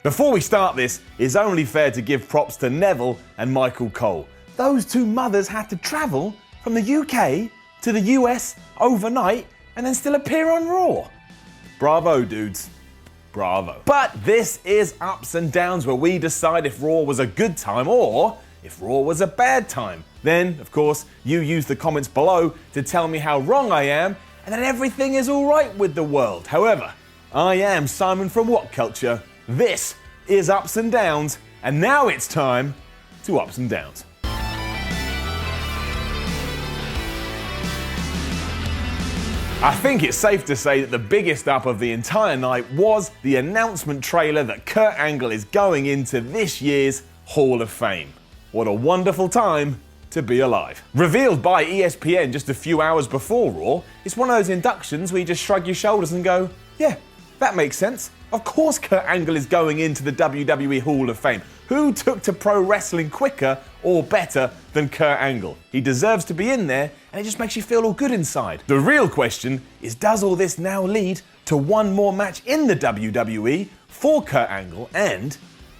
Before we start this, it's only fair to give props to Neville and Michael Cole. Those two mothers had to travel from the UK to the US overnight and then still appear on Raw. Bravo, dudes. Bravo. But this is Ups and Downs, where we decide if Raw was a good time or if Raw was a bad time. Then, of course, you use the comments below to tell me how wrong I am and that everything is alright with the world. However, I am Simon from WhatCulture. This is Ups and Downs, and now it's time to Ups and Downs. I think it's safe to say that the biggest up of the entire night was the announcement trailer that Kurt Angle is going into this year's Hall of Fame. What a wonderful time to be alive. Revealed by ESPN just a few hours before Raw, it's one of those inductions where you just shrug your shoulders and go, yeah, that makes sense. Of course Kurt Angle is going into the WWE Hall of Fame. Who took to pro wrestling quicker or better than Kurt Angle? He deserves to be in there, and it just makes you feel all good inside. The real question is, does all this now lead to one more match in the WWE for Kurt Angle, and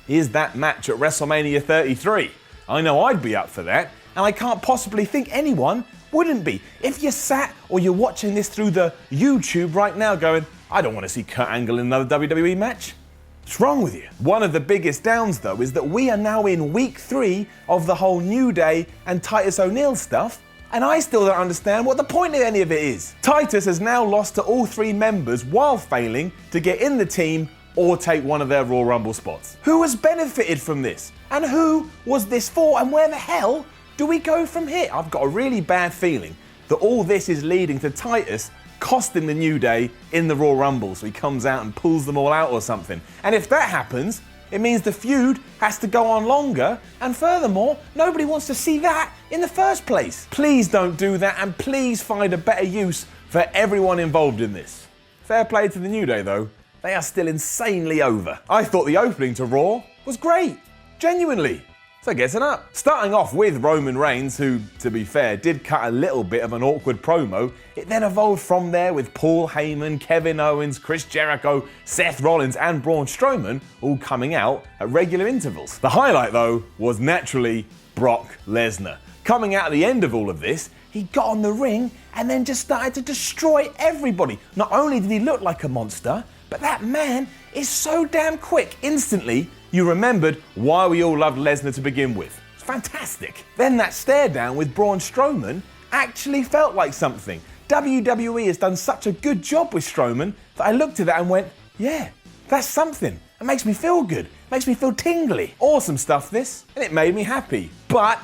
is that match at WrestleMania 33? I know I'd be up for that, and I can't possibly think anyone wouldn't be. If you're sat or you're watching this through the YouTube right now going, I don't want to see Kurt Angle in another WWE match. What's wrong with you? One of the biggest downs, though, is that we are now in week 3 of the whole New Day and Titus O'Neil stuff, and I still don't understand what the point of any of it is. Titus has now lost to all 3 members while failing to get in the team or take one of their Royal Rumble spots. Who has benefited from this? And who was this for? And where the hell do we go from here? I've got a really bad feeling that all this is leading to Titus costing the New Day in the Royal Rumble, so he comes out and pulls them all out or something. And if that happens, it means the feud has to go on longer, and furthermore, nobody wants to see that in the first place. Please don't do that, and please find a better use for everyone involved in this. Fair play to the New Day though, they are still insanely over. I thought the opening to Raw was great, genuinely. So guess an up. Starting off with Roman Reigns, who, to be fair, did cut a little bit of an awkward promo. It then evolved from there with Paul Heyman, Kevin Owens, Chris Jericho, Seth Rollins and Braun Strowman all coming out at regular intervals. The highlight though was naturally Brock Lesnar. Coming out at the end of all of this, he got on the ring and then just started to destroy everybody. Not only did he look like a monster, but that man is so damn quick. Instantly, you remembered why we all loved Lesnar to begin with. It's fantastic. Then that stare down with Braun Strowman actually felt like something. WWE has done such a good job with Strowman that I looked at that and went, yeah, that's something. It makes me feel good. It makes me feel tingly. Awesome stuff this, and it made me happy. But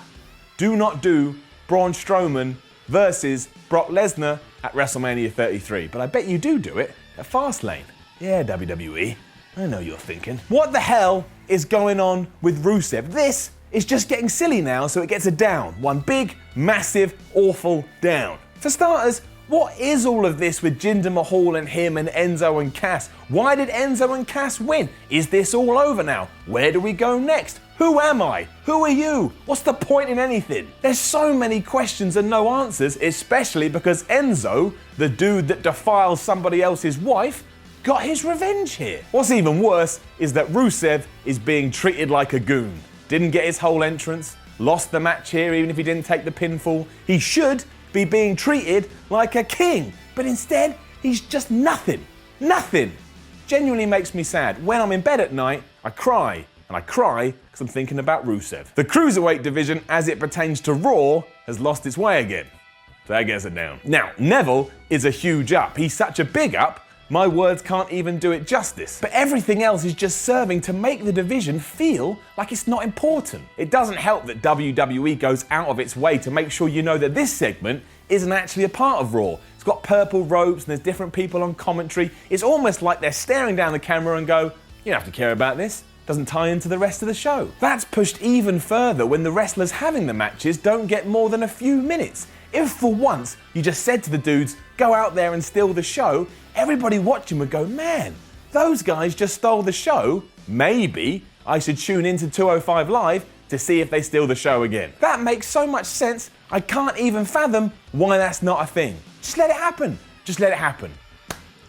do not do Braun Strowman versus Brock Lesnar at WrestleMania 33. But I bet you do it at Fastlane. Yeah, WWE. I know you're thinking. What the hell is going on with Rusev? This is just getting silly now, so it gets a down. One big, massive, awful down. For starters, what is all of this with Jinder Mahal and him and Enzo and Cass? Why did Enzo and Cass win? Is this all over now? Where do we go next? Who am I? Who are you? What's the point in anything? There's so many questions and no answers, especially because Enzo, the dude that defiles somebody else's wife, got his revenge here. What's even worse is that Rusev is being treated like a goon. Didn't get his whole entrance, lost the match here even if he didn't take the pinfall. He should be being treated like a king, but instead he's just nothing. Nothing. Genuinely makes me sad. When I'm in bed at night, I cry. And I cry because I'm thinking about Rusev. The Cruiserweight division, as it pertains to Raw, has lost its way again. So that gets it down. Now, Neville is a huge up. He's such a big up, my words can't even do it justice. But everything else is just serving to make the division feel like it's not important. It doesn't help that WWE goes out of its way to make sure you know that this segment isn't actually a part of Raw. It's got purple ropes and there's different people on commentary. It's almost like they're staring down the camera and go, you don't have to care about this. Doesn't tie into the rest of the show. That's pushed even further when the wrestlers having the matches don't get more than a few minutes. If for once you just said to the dudes, go out there and steal the show, everybody watching would go, man, those guys just stole the show. Maybe I should tune into 205 Live to see if they steal the show again. That makes so much sense, I can't even fathom why that's not a thing. Just let it happen. Just let it happen.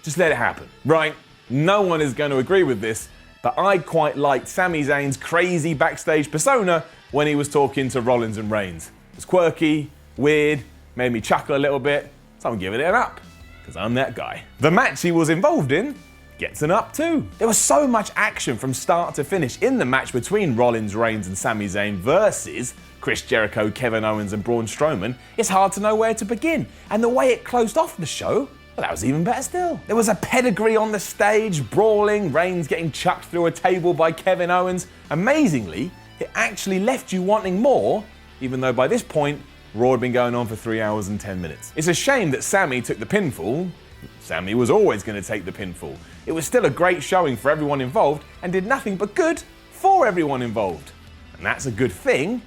Just let it happen. Right, no one is going to agree with this, but I quite liked Sami Zayn's crazy backstage persona when he was talking to Rollins and Reigns. It was quirky, weird, made me chuckle a little bit, so I'm giving it an up, because I'm that guy. The match he was involved in gets an up too. There was so much action from start to finish in the match between Rollins, Reigns and Sami Zayn versus Chris Jericho, Kevin Owens and Braun Strowman, it's hard to know where to begin. And the way it closed off the show, well, that was even better still. There was a pedigree on the stage, brawling, Reigns getting chucked through a table by Kevin Owens. Amazingly, it actually left you wanting more, even though by this point, Raw had been going on for 3 hours and 10 minutes. It's a shame that Sami took the pinfall. Sami was always going to take the pinfall. It was still a great showing for everyone involved and did nothing but good for everyone involved. And that's a good thing,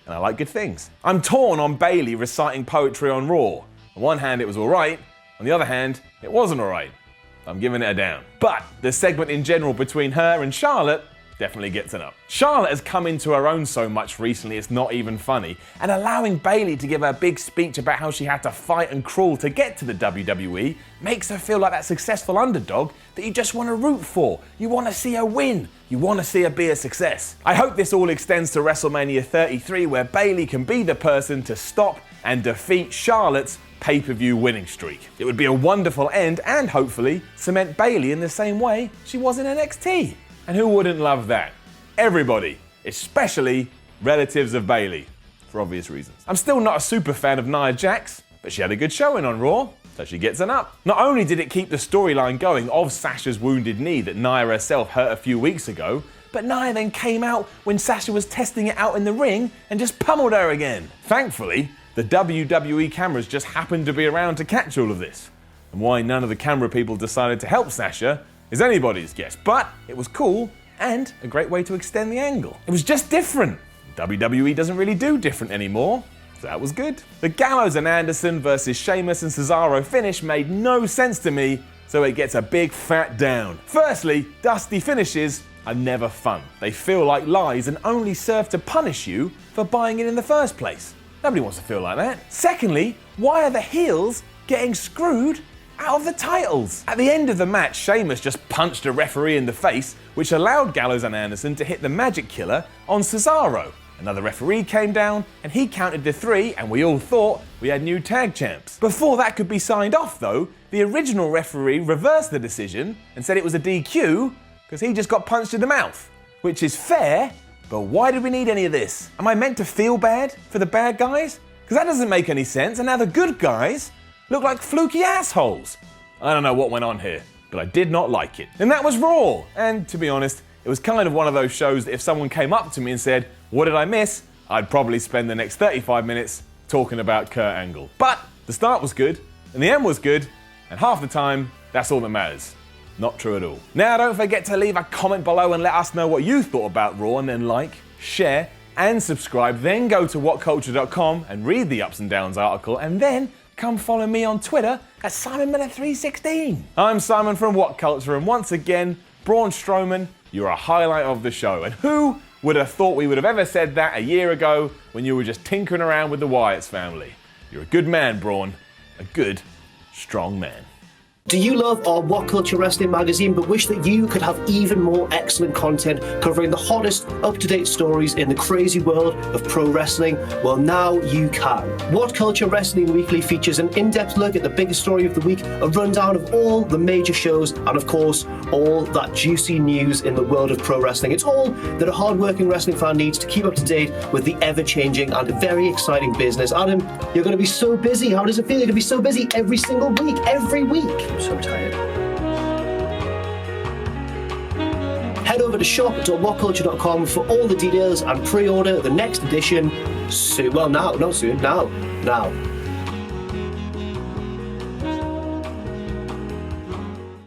and I like good things. I'm torn on Bayley reciting poetry on Raw. On one hand, it was alright. On the other hand, it wasn't alright. I'm giving it a down. But the segment in general between her and Charlotte definitely gets an up. Charlotte has come into her own so much recently it's not even funny, and allowing Bayley to give her big speech about how she had to fight and crawl to get to the WWE makes her feel like that successful underdog that you just want to root for. You want to see her win. You want to see her be a success. I hope this all extends to WrestleMania 33 where Bayley can be the person to stop and defeat Charlotte's pay-per-view winning streak. It would be a wonderful end and hopefully cement Bayley in the same way she was in NXT. And who wouldn't love that? Everybody, especially relatives of Bayley, for obvious reasons. I'm still not a super fan of Nia Jax, but she had a good showing on Raw, so she gets an up. Not only did it keep the storyline going of Sasha's wounded knee that Nia herself hurt a few weeks ago, but Nia then came out when Sasha was testing it out in the ring and just pummeled her again. Thankfully, the WWE cameras just happened to be around to catch all of this. And why none of the camera people decided to help Sasha is anybody's guess, but it was cool and a great way to extend the angle. It was just different. WWE doesn't really do different anymore, so that was good. The Gallows and Anderson versus Sheamus and Cesaro finish made no sense to me, so it gets a big fat down. Firstly, dusty finishes are never fun. They feel like lies and only serve to punish you for buying it in the first place. Nobody wants to feel like that. Secondly, why are the heels getting screwed out of the titles? At the end of the match, Sheamus just punched a referee in the face, which allowed Gallows and Anderson to hit the Magic Killer on Cesaro. Another referee came down, and he counted to 3, and we all thought we had new tag champs. Before that could be signed off, though, the original referee reversed the decision and said it was a DQ because he just got punched in the mouth. Which is fair, but why did we need any of this? Am I meant to feel bad for the bad guys? Because that doesn't make any sense, and now the good guys look like fluky assholes. I don't know what went on here, but I did not like it. And that was Raw. And to be honest, it was kind of one of those shows that if someone came up to me and said, "What did I miss?" I'd probably spend the next 35 minutes talking about Kurt Angle. But the start was good, and the end was good, and half the time, that's all that matters. Not true at all. Now, don't forget to leave a comment below and let us know what you thought about Raw, and then like, share, and subscribe. Then go to WhatCulture.com and read the Ups and Downs article, and then come follow me on Twitter at SimonMiller316. I'm Simon from WhatCulture, and once again, Braun Strowman, you're a highlight of the show. And who would have thought we would have ever said that a year ago when you were just tinkering around with the Wyatts family? You're a good man, Braun. A good, strong man. Do you love our What Culture Wrestling magazine but wish that you could have even more excellent content covering the hottest, up-to-date stories in the crazy world of pro wrestling? Well, now you can. What Culture Wrestling Weekly features an in-depth look at the biggest story of the week, a rundown of all the major shows, and of course, all that juicy news in the world of pro wrestling. It's all that a hard-working wrestling fan needs to keep up to date with the ever-changing and very exciting business. Adam, you're going to be so busy. How does it feel? You're going to be so busy every single week, every week. I'm so tired. Head over to shop.whatculture.com for all the details and pre-order the next edition soon. Well, now, not soon, now.